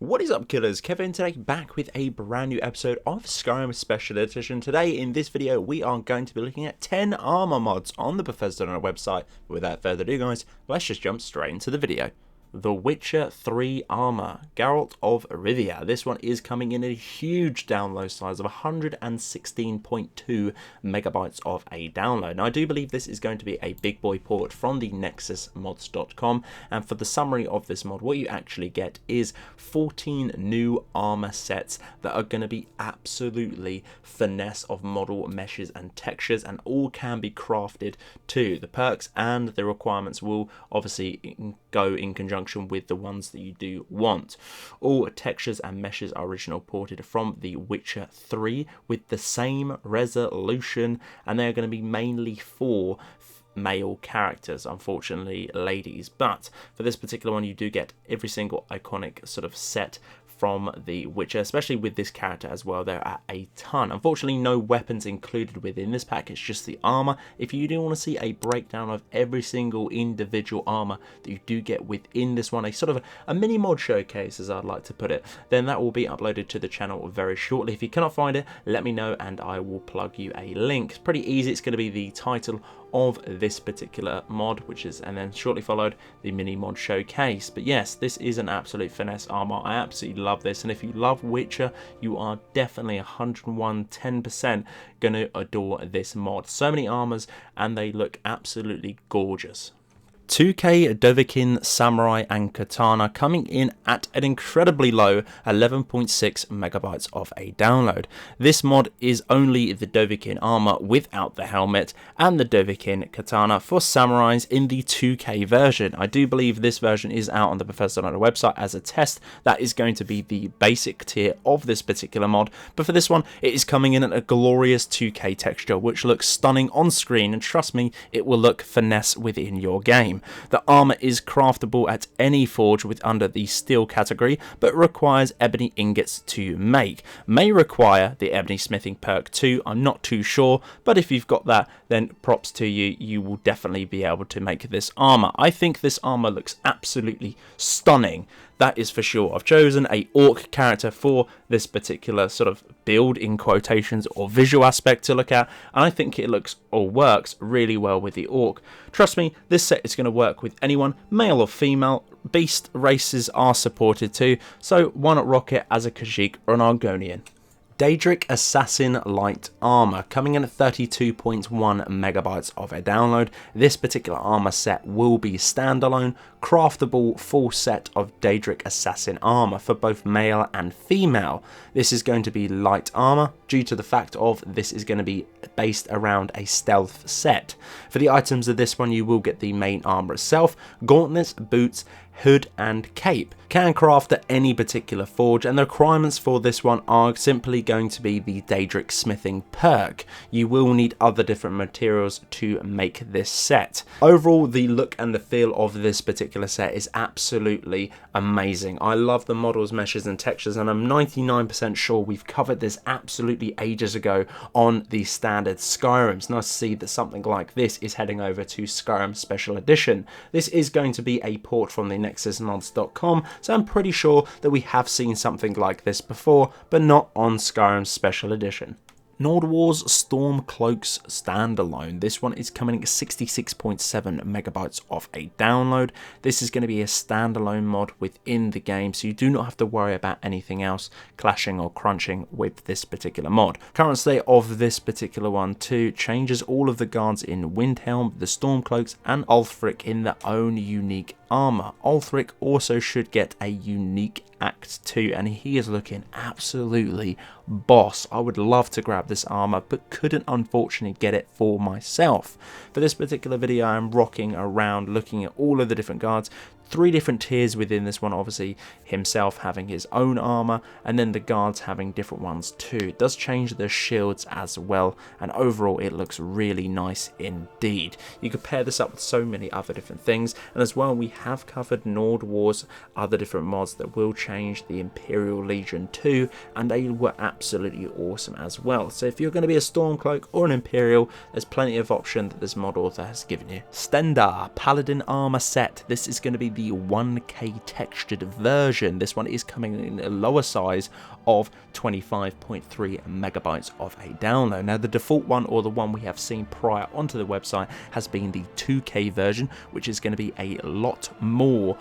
What is up, killers? Kevin today, back with a brand new episode of Skyrim Special Edition. Today in this video we are going to be looking at 10 armor mods on the Bethesda website. But without further ado guys, let's just jump straight into the video. The Witcher 3 Armor, Geralt of Rivia. This one is coming in a huge download size of 116.2 megabytes of a download. Now I do believe this is going to be a big boy port from the nexusmods.com, and for the summary of this mod, what you actually get is 14 new armor sets that are going to be absolutely finesse of model meshes and textures, and all can be crafted to the perks, and the requirements will obviously go in conjunction with the ones that you do want. All textures and meshes are original ported from The Witcher 3 with the same resolution, and they're going to be mainly for male characters, unfortunately ladies, but for this particular one you do get every single iconic sort of set from The Witcher, especially with this character as well. There are a ton. Unfortunately, no weapons included within this pack, it's just the armor. If you do want to see a breakdown of every single individual armor that you do get within this one, a sort of a mini mod showcase as I'd like to put it, then that will be uploaded to the channel very shortly. If you cannot find it, let me know and I will plug you a link. It's pretty easy. It's going to be the title of this particular mod, which is, and then shortly followed the mini mod showcase. But yes, this is an absolute finesse armor. I absolutely love this, and if you love Witcher, you are definitely 110% gonna adore this mod. So many armors and they look absolutely gorgeous. 2K Dovahkiin, Samurai and Katana coming in at an incredibly low 11.6 megabytes of a download. This mod is only the Dovahkiin armor without the helmet and the Dovahkiin Katana for samurais in the 2K version. I do believe this version is out on the Bethesda website as a test. That is going to be the basic tier of this particular mod, but for this one it is coming in at a glorious 2K texture which looks stunning on screen, and trust me, it will look finesse within your game. The armor is craftable at any forge with under the steel category, but requires ebony ingots to make. May require the ebony smithing perk too, I'm not too sure, but if you've got that, then props to you, you will definitely be able to make this armor. I think this armor looks absolutely stunning, that is for sure. I've chosen a orc character for this particular sort of build in quotations or visual aspect to look at, and I think it looks or works really well with the orc. Trust me, this set is going to work with anyone, male or female. Beast races are supported too, so why not rock it as a Khajiit or an Argonian. Daedric Assassin Light Armor coming in at 32.1 megabytes of a download. This particular armor set will be standalone, craftable full set of Daedric Assassin armor for both male and female. This is going to be light armor due to the fact of this is going to be based around a stealth set. For the items of this one, you will get the main armor itself, gauntlets, boots, hood and cape. Can craft at any particular forge, and the requirements for this one are simply going to be the Daedric smithing perk. You will need other different materials to make this set. Overall, the look and the feel of this particular set is absolutely amazing. I love the models, meshes and textures, and I'm 99% sure we've covered this absolutely ages ago on the standard Skyrim. It's nice to see that something like this is heading over to Skyrim Special Edition. This is going to be a port from the nexusmods.com, so I'm pretty sure that we have seen something like this before, but not on Skyrim Special Edition. NordWarUA's Stormcloaks Standalone. This one is coming at 66.7 megabytes of a download. This is going to be a standalone mod within the game, so you do not have to worry about anything else clashing or crunching with this particular mod. Current state of this particular one too changes all of the guards in Windhelm, the Stormcloaks and Ulfric in their own unique armor. Ulfric also should get a unique Act 2, and he is looking absolutely boss. I would love to grab this armor, but couldn't unfortunately get it for myself. For this particular video, I'm rocking around looking at all of the different guards. 3 different tiers within this one, obviously himself having his own armor, and then the guards having different ones too. It does change the shields as well, and overall it looks really nice indeed. You could pair this up with so many other different things, and as well we have covered NordWarUA's other different mods that will change the Imperial Legion too, and they were absolutely awesome as well. So if you're going to be a Stormcloak or an Imperial, there's plenty of option that this mod author has given you. Stendarr Paladin armor set. This is going to be the 1K textured version. This one is coming in a lower size of 25.3 megabytes of a download. Now the default one, or the one we have seen prior onto the website, has been the 2K version, which is going to be a lot more,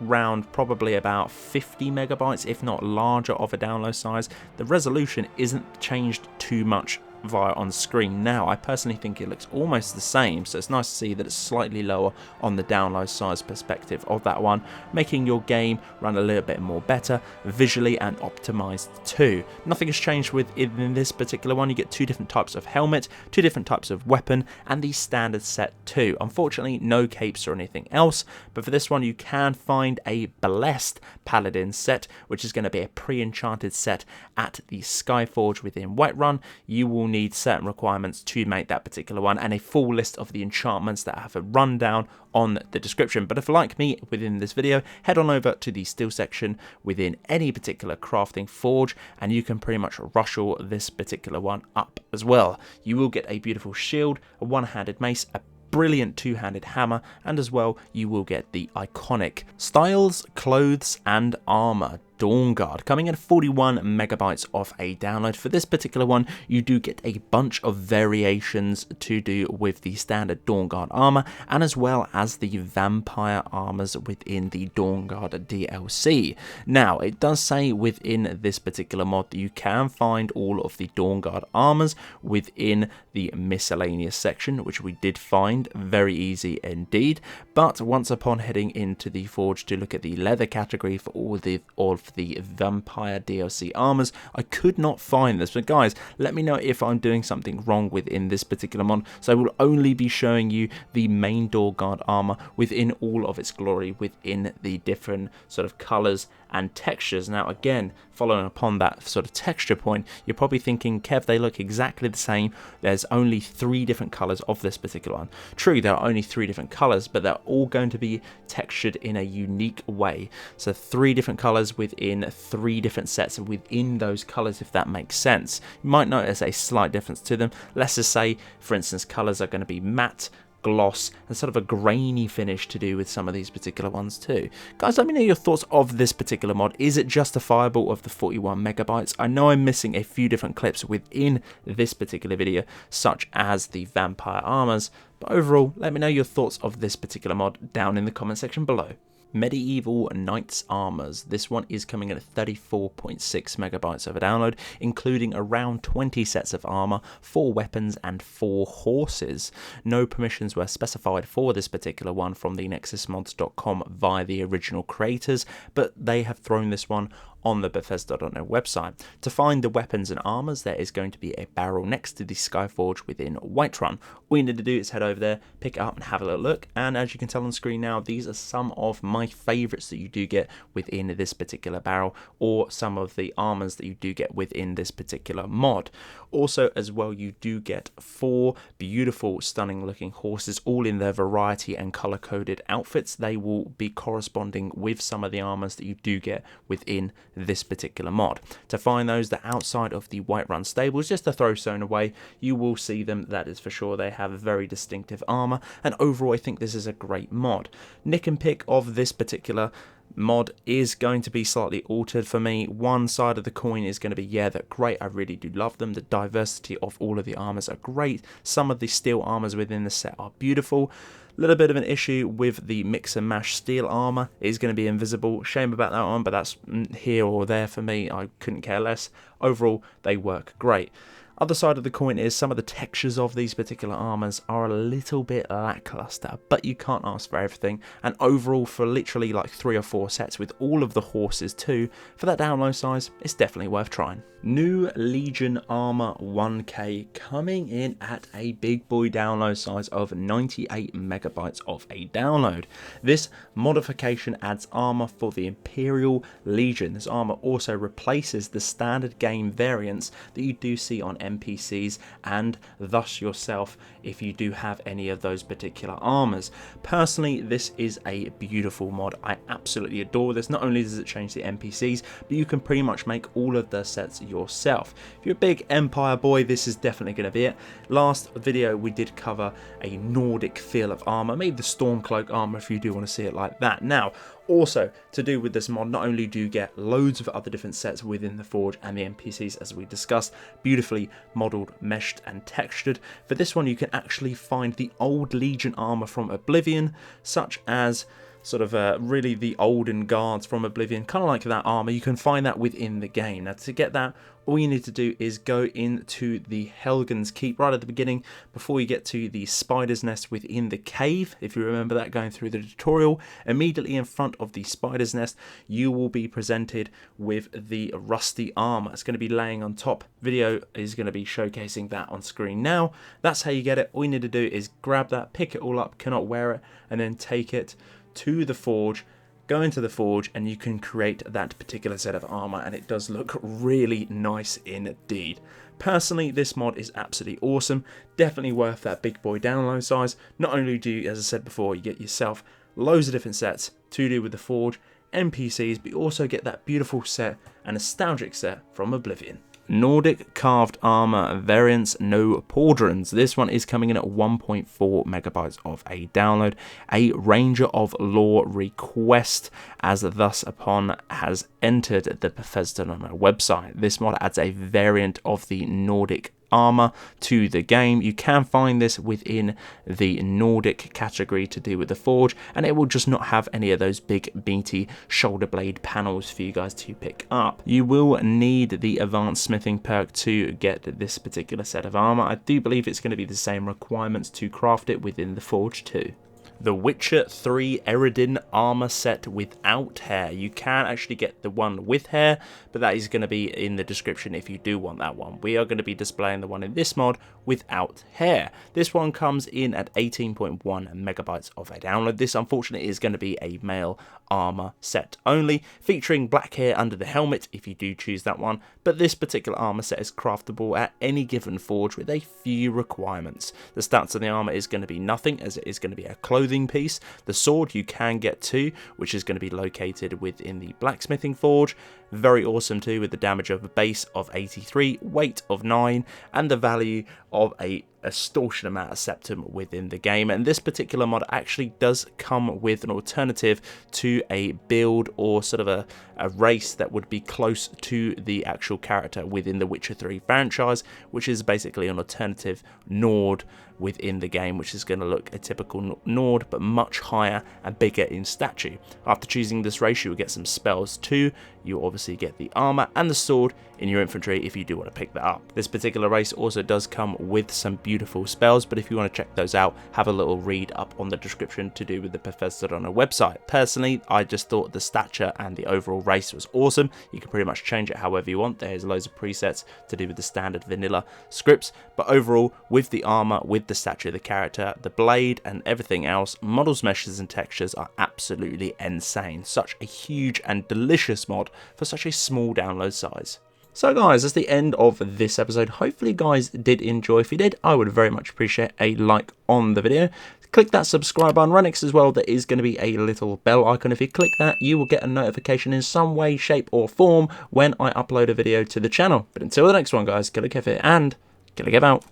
around probably about 50 megabytes, if not larger, of a download size. The resolution isn't changed too much via on screen now. I personally think it looks almost the same, so it's nice to see that it's slightly lower on the download size perspective of that one, making your game run a little bit more better visually and optimized too. Nothing has changed in this particular one. You get 2 different types of helmet, 2 different types of weapon, and the standard set too. Unfortunately, no capes or anything else, but for this one you can find a blessed Paladin set, which is going to be a pre-enchanted set at the Skyforge within Whiterun. You will need certain requirements to make that particular one, and a full list of the enchantments that I have a rundown on the description. But if, like me, within this video, head on over to the steel section within any particular crafting forge, and you can pretty much rustle this particular one up as well. You will get a beautiful shield, a one-handed mace, a brilliant 2-handed hammer, and as well you will get the iconic Styles, Clothes and Armor Dawnguard, coming in 41 megabytes of a download. For this particular one, you do get a bunch of variations to do with the standard Dawnguard armor, and as well as the vampire armors within the Dawnguard DLC. Now, it does say within this particular mod that you can find all of the Dawnguard armors within the miscellaneous section, which we did find very easy indeed. But once upon heading into the forge to look at the leather category for all of the vampire DLC armors, I could not find this. But guys, let me know if I'm doing something wrong within this particular mod. So I will only be showing you the main Dawnguard armor within all of its glory, within the different sort of colors and textures. Now again, following upon that sort of texture point, you're probably thinking, Kev, they look exactly the same. There's only 3 different colors of this particular one. True, there are only 3 different colors, but they're all going to be textured in a unique way. So 3 different colors within 3 different sets within those colors, if that makes sense. You might notice a slight difference to them. Let's just say, for instance, colors are going to be matte, gloss, and sort of a grainy finish to do with some of these particular ones too. Guys, let me know your thoughts of this particular mod. Is it justifiable of the 41 megabytes? I know I'm missing a few different clips within this particular video, such as the vampire armors, but overall, let me know your thoughts of this particular mod down in the comment section below. Medieval Knights Armors. This one is coming at 34.6 megabytes of a download, including around 20 sets of armor, 4 weapons and 4 horses. No permissions were specified for this particular one from the nexusmods.com via the original creators, but they have thrown this one on the Bethesda.net website. To find the weapons and armors, there is going to be a barrel next to the Skyforge within Whiterun. All you need to do is head over there, pick it up and have a little look, and as you can tell on screen now, these are some of my favorites that you do get within this particular barrel, or some of the armors that you do get within this particular mod. Also as well, you do get 4 beautiful, stunning looking horses, all in their variety and color coded outfits. They will be corresponding with some of the armors that you do get within this particular mod. To find those that outside of the Whiterun stables, just to throw stone away, you will see them, that is for sure. They have very distinctive armor, and overall I think this is a great mod. Nick and pick of this particular mod is going to be slightly altered for me. One side of the coin is going to be, yeah, they're great, I really do love them. The diversity of all of the armors are great. Some of the steel armors within the set are beautiful. Little bit of an issue with the mix and mash steel armor. It is going to be invisible. Shame about that one, but that's here or there for me. I couldn't care less. Overall, they work great. Other side of the coin is some of the textures of these particular armors are a little bit lackluster, but you can't ask for everything. And overall, for literally like 3 or 4 sets with all of the horses too, for that download size, it's definitely worth trying. New Legion Armor 1K coming in at a big boy download size of 98 megabytes of a download. This modification adds armor for the Imperial Legion. This armor also replaces the standard game variants that you do see on NPCs and thus yourself if you do have any of those particular armors. Personally, this is a beautiful mod. I absolutely adore this. Not only does it change the NPCs, but you can pretty much make all of the sets yourself. If you're a big Empire boy, this is definitely going to be it. Last video we did cover a Nordic feel of armor, maybe the Stormcloak armor if you do want to see it like that. Now, also to do with this mod, not only do you get loads of other different sets within the Forge and the NPCs as we discussed, beautifully modelled, meshed and textured. For this one you can actually find the old Legion armour from Oblivion, such as sort of really the olden guards from Oblivion, kind of like that armour. You can find that within the game. Now to get that, all you need to do is go into the Helgen's Keep right at the beginning before you get to the spider's nest within the cave. If you remember that going through the tutorial, immediately in front of the spider's nest you will be presented with the rusty armor. It's going to be laying on top. Video is going to be showcasing that on screen now. That's how you get it. All you need to do is grab that, pick it all up, cannot wear it, and then take it to the Forge. Go into the Forge and you can create that particular set of armor, and it does look really nice indeed. Personally, this mod is absolutely awesome. Definitely worth that big boy download size. Not only do you, as I said before, you get yourself loads of different sets to do with the Forge, NPCs, but you also get that beautiful set, a nostalgic set from Oblivion. Nordic carved armor variants, no Pauldrons. This one is coming in at 1.4 megabytes of a download. A Ranger of Law request, as thus upon has entered the Bethesda website. This mod adds a variant of the Nordic armor to the game. You can find this within the Nordic category to do with the Forge, and it will just not have any of those big meaty shoulder blade panels for you guys to pick up. You will need the advanced smithing perk to get this particular set of armor. I do believe it's going to be the same requirements to craft it within the Forge too. The Witcher 3 EREDIN armor set without hair. You can actually get the one with hair, but that is going to be in the description if you do want that one. We are going to be displaying the one in this mod without hair. This one comes in at 18.1 megabytes of a download. This unfortunately is going to be a male armor set only, featuring black hair under the helmet if you do choose that one, but this particular armor set is craftable at any given Forge with a few requirements. The stats of the armor is going to be nothing, as it is going to be a clothing piece. The sword you can get too, which is going to be located within the blacksmithing forge. Very awesome too, with the damage of a base of 83, weight of 9, and the value of a extortion amount of septum within the game. And this particular mod actually does come with an alternative to a build or sort of a race that would be close to the actual character within the Witcher 3 franchise, which is basically an alternative Nord within the game, which is going to look a typical Nord but much higher and bigger in stature. After choosing this race, you will get some spells too. You obviously get the armor and the sword in your infantry if you do want to pick that up. This particular race also does come with some beautiful spells, but if you want to check those out, have a little read up on the description to do with the Bethesda website. Personally, I just thought the stature and the overall race was awesome. You can pretty much change it however you want. There's loads of presets to do with the standard vanilla scripts, but overall, with the armor, with the stature of the character, the blade and everything else, models, meshes and textures are absolutely insane. Such a huge and delicious mod for such a small download size. So guys, that's the end of this episode. Hopefully you guys did enjoy. If you did, I would very much appreciate a like on the video. Click that subscribe button right next as well. There is going to be a little bell icon. If you click that, you will get a notification in some way, shape or form when I upload a video to the channel. But until the next one guys, Killerkev here and Killerkev out.